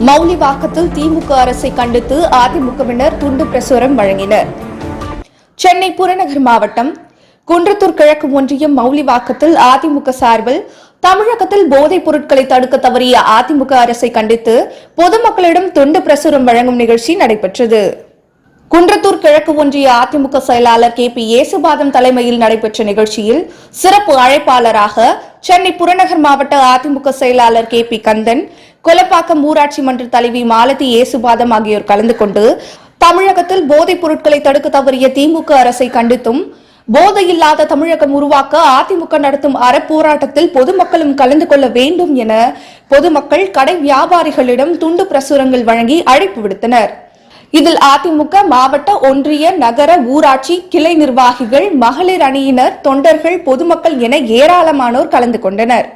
மௌலிவாக்கத்தில் திமுக அரசை கண்டித்து அதிமுகவினர் துண்டு பிரசுரம் வழங்கினர். சென்னை புறநகர் மாவட்டம் குன்றத்தூர் கிழக்கு ஒன்றியம் மௌலிவாக்கத்தில் அதிமுக சார்பில் தமிழகத்தில் போதைப் பொருட்களை தடுக்க தவறிய அதிமுக அரசை கண்டித்து பொதுமக்களிடம் துண்டு பிரசுரம் வழங்கும் நிகழ்ச்சி நடைபெற்றது. குன்றத்தூர் கிழக்கு ஒன்றிய அதிமுக செயலாளர் KP ஏசுபாதம் தலைமையில் நடைபெற்ற நிகழ்ச்சியில் சிறப்பு அழைப்பாளராக சென்னை புறநகர் மாவட்ட அதிமுக செயலாளர் KP கந்தன், கொலப்பாக்கம் ஊராட்சி மன்ற தலைவி மாலதி ஏசுபாதம் ஆகியோர் கலந்து கொண்டு தமிழகத்தில் போதைப் பொருட்களை தடுக்க தவறிய திமுக அரசை கண்டித்தும் போதையில்லாத தமிழகம் உருவாக்க அதிமுக நடத்தும் அறப்போராட்டத்தில் பொதுமக்களும் கலந்து கொள்ள வேண்டும் என பொதுமக்கள் கடை வியாபாரிகளிடம் துண்டு பிரசுரங்கள் வழங்கி அழைப்பு விடுத்தனர். இதில் அதிமுக மாவட்ட, ஒன்றிய, நகர, ஊராட்சி கிளை நிர்வாகிகள், மகளிர் அணியினர், தொண்டர்கள், பொதுமக்கள் என ஏராளமானோர் கலந்து கொண்டனர்.